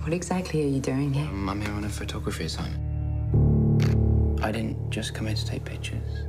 What exactly are you doing here? I'm here on a photography assignment. I didn't just come here to take pictures.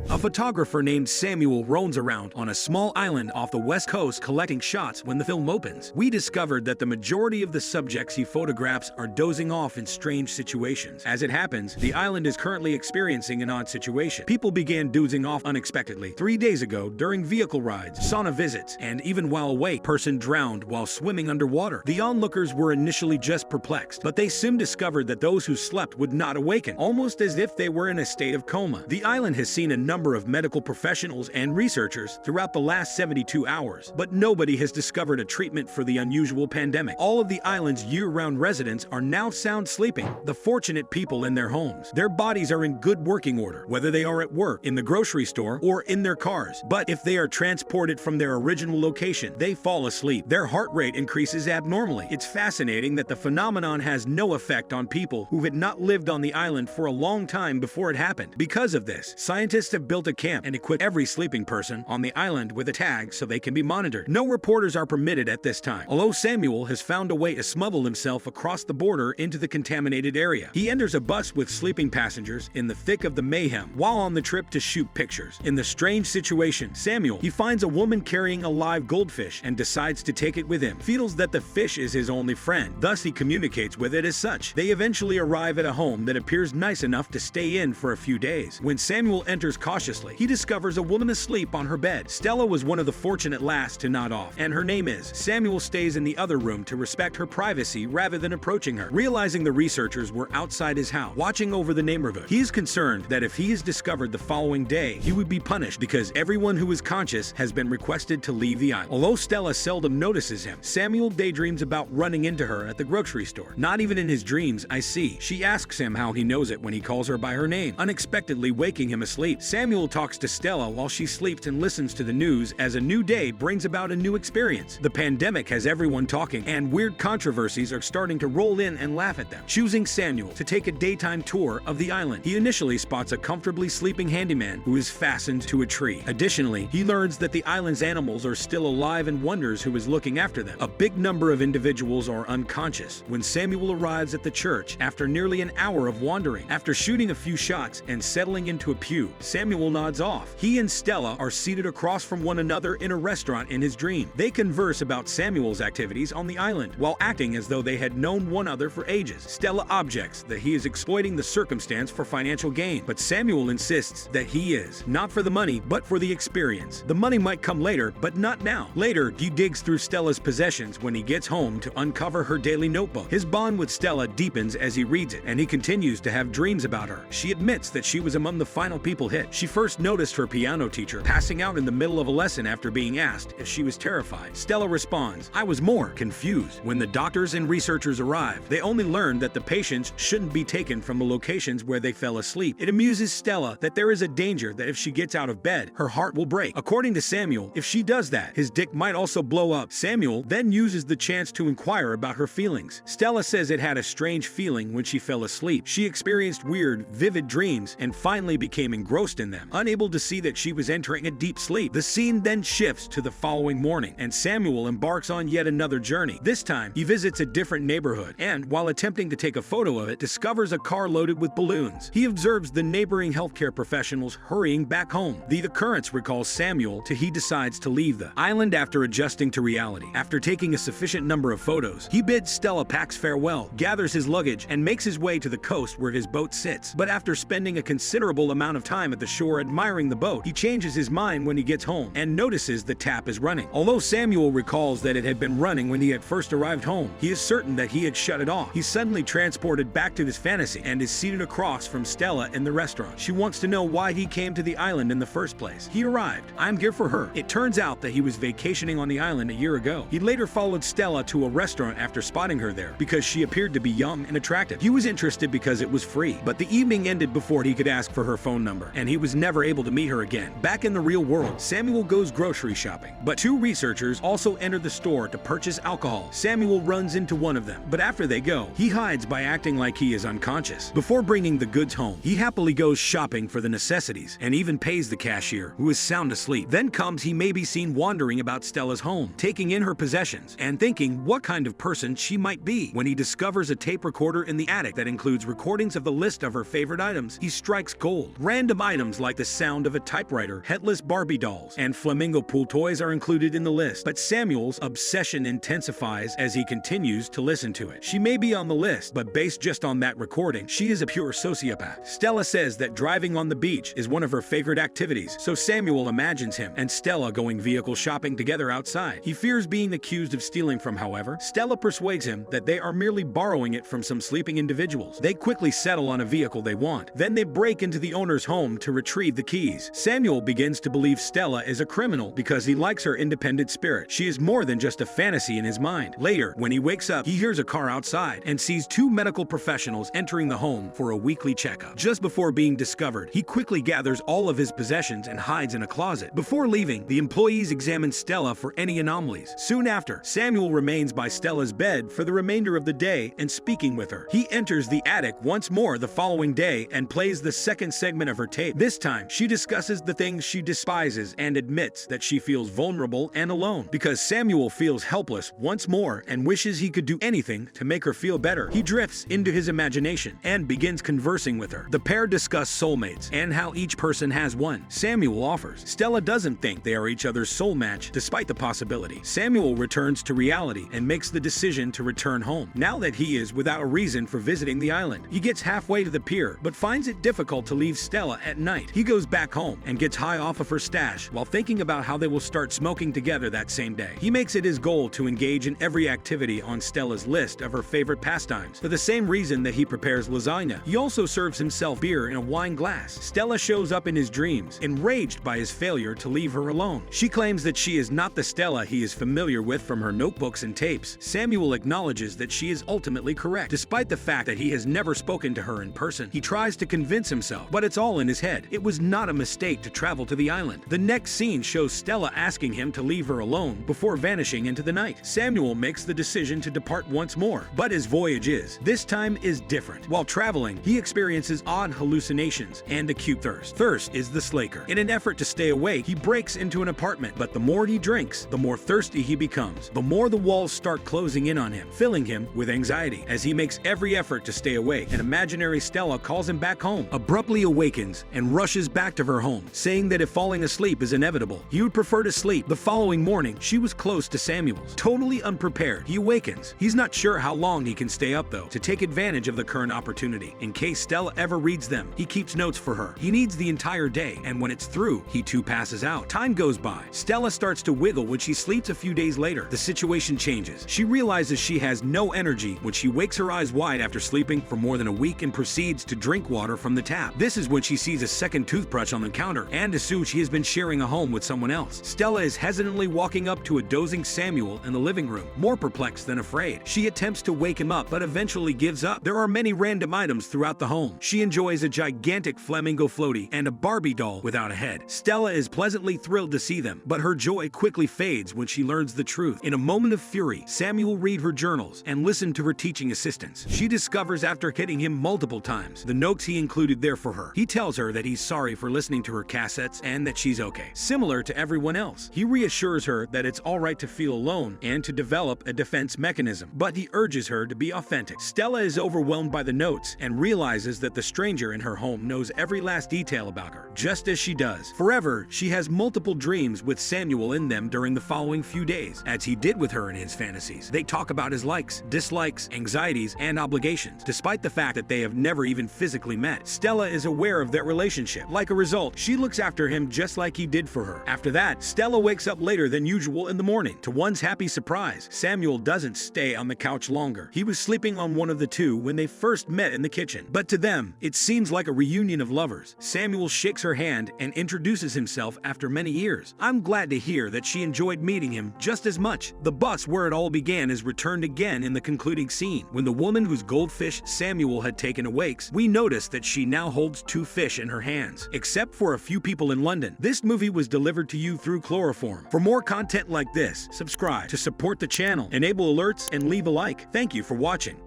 A photographer named Samuel roams around on a small island off the west coast collecting shots when the film opens. We discovered that the majority of the subjects he photographs are dozing off in strange situations. As it happens, the island is currently experiencing an odd situation. People began dozing off unexpectedly 3 days ago during vehicle rides, sauna visits, and even while awake, person drowned while swimming underwater. The onlookers were initially just perplexed, but they soon discovered that those who slept would not awaken, almost as if they were in a state of coma. The island has seen a number of medical professionals and researchers throughout the last 72 hours, but nobody has discovered a treatment for the unusual pandemic. All of the island's year-round residents are now sound sleeping, the fortunate people in their homes. Their bodies are in good working order, whether they are at work, in the grocery store, or in their cars. But if they are transported from their original location, they fall asleep. Their heart rate increases abnormally. It's fascinating that the phenomenon has no effect on people who had not lived on the island for a long time before it happened. Because of this, scientists have built a camp and equipped every sleeping person on the island with a tag so they can be monitored. No reporters are permitted at this time, although Samuel has found a way to smuggle himself across the border into the contaminated area. He enters a bus with sleeping passengers in the thick of the mayhem while on the trip to shoot pictures. In the strange situation, Samuel, he finds a woman carrying a live goldfish and decides to take it with him. Feels that the fish is his only friend, thus he communicates with it as such. They eventually arrive at a home that appears nice enough to stay in for a few days. When Samuel enters cautiously, he discovers a woman asleep on her bed. Stella was one of the fortunate last to nod off, and her name is. Samuel stays in the other room to respect her privacy rather than approaching her. Realizing the researchers were outside his house, watching over the neighborhood, he is concerned that if he is discovered the following day, he would be punished because everyone who is conscious has been requested to leave the island. Although Stella seldom notices him, Samuel daydreams about running into her at the grocery store. Not even in his dreams, I see. She asks him how he knows it when he calls her by her name, unexpectedly waking him asleep. Samuel talks to Stella while she sleeps and listens to the news as a new day brings about a new experience. The pandemic has everyone talking, and weird controversies are starting to roll in and laugh at them. Choosing Samuel to take a daytime tour of the island, he initially spots a comfortably sleeping handyman who is fastened to a tree. Additionally, he learns that the island's animals are still alive and wonders who is looking after them. A big number of individuals are unconscious when Samuel arrives at the church after nearly an hour of wandering. After shooting a few shots and settling into a pew, Samuel nods off. He and Stella are seated across from one another in a restaurant in his dream. They converse about Samuel's activities on the island while acting as though they had known one another for ages. Stella objects that he is exploiting the circumstance for financial gain, but Samuel insists that he is, not for the money, but for the experience. The money might come later, but not now. Later, he digs through Stella's possessions when he gets home to uncover her daily notebook. His bond with Stella deepens as he reads it, and he continues to have dreams about her. She admits that she was among the final people hit. She first noticed her piano teacher passing out in the middle of a lesson after being asked if she was terrified. Stella responds, "I was more confused." When the doctors and researchers arrive, they only learn that the patients shouldn't be taken from the locations where they fell asleep. It amuses Stella that there is a danger that if she gets out of bed, her heart will break. According to Samuel, if she does that, his dick might also blow up. Samuel then uses the chance to inquire about her feelings. Stella says it had a strange feeling when she fell asleep. She experienced weird, vivid dreams and finally became engrossed in them, unable to see that she was entering a deep sleep. The scene then shifts to the following morning, and Samuel embarks on yet another journey. This time, he visits a different neighborhood, and while attempting to take a photo of it, discovers a car loaded with balloons. He observes the neighboring healthcare professionals hurrying back home. The occurrence recalls Samuel till he decides to leave the island after adjusting to reality. After taking a sufficient number of photos, he bids Stella Pax farewell, gathers his luggage, and makes his way to the coast where his boat sits. But after spending a considerable amount of time at the shore admiring the boat, he changes his mind when he gets home and notices the tap is running. Although Samuel recalls that it had been running when he had first arrived home, he is certain that he had shut it off. He's suddenly transported back to this fantasy and is seated across from Stella in the restaurant. She wants to know why he came to the island in the first place. He arrived. I'm here for her. It turns out that he was vacationing on the island a year ago. He later followed Stella to a restaurant after spotting her there because she appeared to be young and attractive. He was interested because it was free, but the evening ended before he could ask for her phone number, and he was was never able to meet her again. Back in the real world, Samuel goes grocery shopping, but two researchers also enter the store to purchase alcohol. Samuel runs into one of them, but after they go, he hides by acting like he is unconscious. Before bringing the goods home, he happily goes shopping for the necessities and even pays the cashier, who is sound asleep. Then comes he may be seen wandering about Stella's home, taking in her possessions and thinking what kind of person she might be. When he discovers a tape recorder in the attic that includes recordings of the list of her favorite items, he strikes gold. Random items like the sound of a typewriter, headless Barbie dolls, and flamingo pool toys are included in the list, but Samuel's obsession intensifies as he continues to listen to it. She may be on the list, but based just on that recording, she is a pure sociopath. Stella says that driving on the beach is one of her favorite activities, so Samuel imagines him and Stella going vehicle shopping together outside. He fears being accused of stealing from, however. Stella persuades him that they are merely borrowing it from some sleeping individuals. They quickly settle on a vehicle they want. Then they break into the owner's home to retrieve the keys. Samuel begins to believe Stella is a criminal because he likes her independent spirit. She is more than just a fantasy in his mind. Later, when he wakes up, he hears a car outside and sees two medical professionals entering the home for a weekly checkup. Just before being discovered, he quickly gathers all of his possessions and hides in a closet. Before leaving, the employees examine Stella for any anomalies. Soon after, Samuel remains by Stella's bed for the remainder of the day and speaking with her. He enters the attic once more the following day and plays the second segment of her tape. This time, she discusses the things she despises and admits that she feels vulnerable and alone. Because Samuel feels helpless once more and wishes he could do anything to make her feel better, he drifts into his imagination and begins conversing with her. The pair discuss soulmates and how each person has one. Samuel offers. Stella doesn't think they are each other's soul match, despite the possibility. Samuel returns to reality and makes the decision to return home, now that he is without a reason for visiting the island. He gets halfway to the pier, but finds it difficult to leave Stella at night. He goes back home and gets high off of her stash while thinking about how they will start smoking together that same day. He makes it his goal to engage in every activity on Stella's list of her favorite pastimes. For the same reason that he prepares lasagna, he also serves himself beer in a wine glass. Stella shows up in his dreams, enraged by his failure to leave her alone. She claims that she is not the Stella he is familiar with from her notebooks and tapes. Samuel acknowledges that she is ultimately correct, despite the fact that he has never spoken to her in person. He tries to convince himself, but it's all in his head. It was not a mistake to travel to the island. The next scene shows Stella asking him to leave her alone before vanishing into the night. Samuel makes the decision to depart once more, but his voyage this time is different. While traveling, he experiences odd hallucinations and acute thirst. Thirst is the slaker. In an effort to stay awake, he breaks into an apartment, but the more he drinks, the more thirsty he becomes. The more the walls start closing in on him, filling him with anxiety. As he makes every effort to stay awake, an imaginary Stella calls him back home, abruptly awakens, and rushes back to her home, saying that if falling asleep is inevitable, he would prefer to sleep. The following morning, she was close to Samuel's. Totally unprepared, he awakens. He's not sure how long he can stay up, though, to take advantage of the current opportunity. In case Stella ever reads them, he keeps notes for her. He needs the entire day, and when it's through, he too passes out. Time goes by. Stella starts to wiggle when she sleeps a few days later. The situation changes. She realizes she has no energy when she wakes her eyes wide after sleeping for more than a week and proceeds to drink water from the tap. This is when she sees a second toothbrush on the counter and assumes she has been sharing a home with someone else. Stella is hesitantly walking up to a dozing Samuel in the living room, more perplexed than afraid. She attempts to wake him up, but eventually gives up. There are many random items throughout the home. She enjoys a gigantic flamingo floaty and a Barbie doll without a head. Stella is pleasantly thrilled to see them, but her joy quickly fades when she learns the truth. In a moment of fury, Samuel reads her journals and listens to her teaching assistants. She discovers after hitting him multiple times the notes he included there for her. He tells her that he's sorry for listening to her cassettes and that she's okay. Similar to everyone else, he reassures her that it's alright to feel alone and to develop a defense mechanism, but he urges her to be authentic. Stella is overwhelmed by the notes and realizes that the stranger in her home knows every last detail about her, just as she does. Forever, she has multiple dreams with Samuel in them during the following few days, as he did with her in his fantasies. They talk about his likes, dislikes, anxieties, and obligations, despite the fact that they have never even physically met. Stella is aware of their relationship. Like a result, she looks after him just like he did for her. After that, Stella wakes up later than usual in the morning. To one's happy surprise, Samuel doesn't stay on the couch longer. He was sleeping on one of the two when they first met in the kitchen. But to them, it seems like a reunion of lovers. Samuel shakes her hand and introduces himself after many years. I'm glad to hear that she enjoyed meeting him just as much. The bus where it all began is returned again in the concluding scene. When the woman whose goldfish Samuel had taken awakes, we notice that she now holds two fish in her hand. hands. Except for a few people in London, this movie was delivered to you through chloroform. For more content like this, subscribe to support the channel, enable alerts, and leave a like. Thank you for watching.